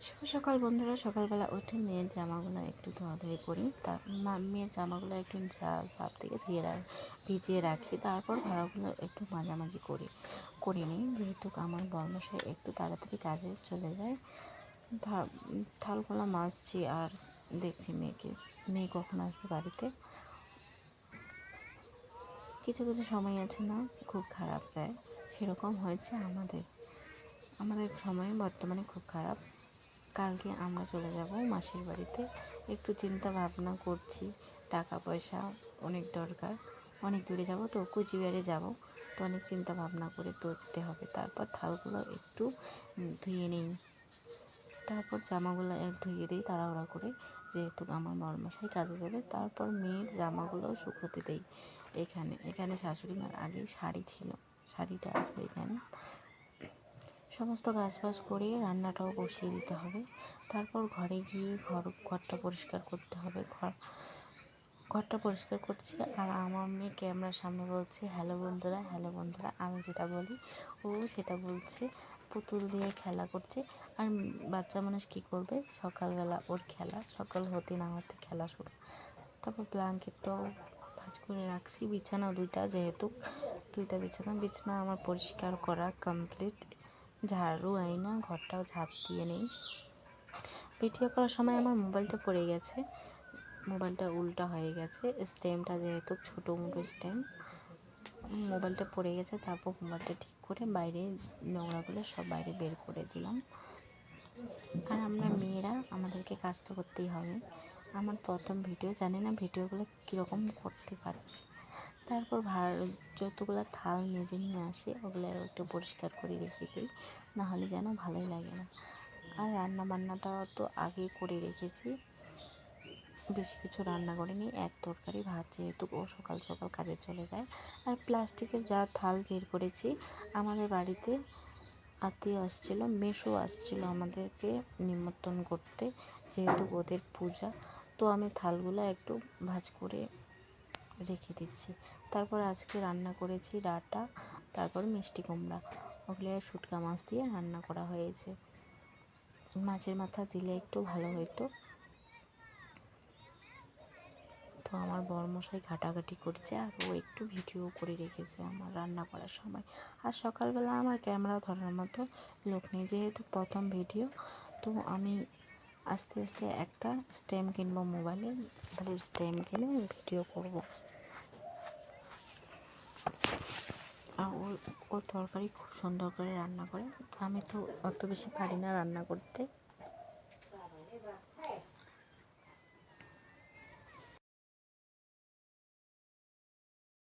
শুভ সকাল বন্ধুরা। সকালবেলা উঠে মেয়ের জামাগুলো একটু ধোয়াধুয়ি করি, মেয়ের জামাগুলো একটু সাপ থেকে ভিজিয়ে রাখি, তারপর ভাড়াগুলো একটু মাঝামাঝি করে নিই, যেহেতু আমার বর্মশাই একটু তাড়াতাড়ি কাজে চলে যায়। থালগুলো মাজছি আর দেখছি মেয়ে কখন আসবে বাড়িতে। কিছু কিছু সময় আছে না, খুব খারাপ যায়, সেরকম হয়েছে আমাদের সময় বর্তমানে খুব খারাপ। কালকে আমরা চলে যাব মাসির বাড়িতে। একটু চিন্তা ভাবনা করছি, টাকা পয়সা অনেক দরকার, অনেক দূরে যাব তো, কুচবিহারে যাব, তো অনেক চিন্তা ভাবনা করে তো যেতে হবে। তারপর থালগুলো একটু ধুয়ে নিই, তারপর জামাগুলো ধুয়ে দিই তাড়াহুড়া করে, যেহেতু আমার মশাই কাজে যাবে। তারপর মেয়ের জামাগুলো শুকোতে দিই। এখানে শাশুড়ি মার আগে শাড়ি ছিল, শাড়িটা আছে এখানে। সমস্ত কাজবাজ করে রান্নাটাও বসিয়ে দিতে হবে। তারপর ঘরে গিয়ে ঘরটা পরিষ্কার করতে হবে। ঘরটা পরিষ্কার করছি আর আমার মেয়ে ক্যামেরার সামনে বলছে হ্যালো বন্ধুরা, হ্যালো বন্ধুরা। আমি যেটা বলি ও সেটা বলছে, পুতুল দিয়ে খেলা করছে। আর বাচ্চা মানুষ কী করবে, সকালবেলা ওর খেলা, সকাল হতে না হতে খেলা শুরু। তারপর ব্ল্যাঙ্কেটটাও ভাঁজ করে রাখছি, বিছানা যেহেতু দুইটা বিছানা আমার পরিষ্কার করা কমপ্লিট। ঝাড়ু আইনা ঘরটাও ঝাঁপ দিয়ে নেই। ভিডিও করার সময় আমার মোবাইলটা পড়ে গেছে, মোবাইলটা উল্টা হয়ে গেছে, স্টেমটা যেহেতু ছোটো মোটো স্টেম, মোবাইলটা পড়ে গেছে। তারপর মোবাইলটা ঠিক করে বাইরে নোংরাগুলো সব বাইরে বের করে দিলাম। আর আমরা মেয়েরা আমাদেরকে কাজ তো করতেই হবে। আমার প্রথম ভিডিও, জানি না ভিডিওগুলো কীরকম করতে পারছি। তারপর যতগুলো থাল মেজে নিয়ে আসি ওগুলো একটু পরিষ্কার করে রেখে দিই, নাহলে যেন ভালোই লাগে না। আর রান্না বান্নাটা তো আগেই করে রেখেছি, বেশি কিছু রান্না করিনি, এক তরকারি ভাত, যেহেতু ও সকাল সকাল কাজে চলে যায়। আর প্লাস্টিকের যা থাল বের করেছি, আমাদের বাড়িতে আত্মীয় আসছিল, মেসো আসছিল আমাদেরকে নিমন্ত্রণ করতে, যেহেতু ওদের পূজা, তো আমি থালগুলো একটু ভাঁজ করে রেখে দিচ্ছি। তারপর আজকে রান্না করেছি ডাঁটা, তারপর মিষ্টি কুমড়া, ওগুলো শুটকা মাছ দিয়ে রান্না করা হয়েছে। মাছের মাথা দিলে একটু ভালো হতো। তো আমার বরমশাই ঘাটাঘাটি করছে আর ও একটু ভিডিও করে রেখেছে আমার রান্না করার সময়। আর সকালবেলা আমার ক্যামেরা ধরার মতো লোক নেই, যেহেতু প্রথম ভিডিও, তো আমি আস্তে আস্তে একটা স্ট্যান্ড কিনবো, মোবাইলে ভালো স্ট্যান্ড কিনে ভিডিও করব। আর ও তরকারি খুব সুন্দর করে রান্না করে, আমি তো অত বেশি পারি না রান্না করতে।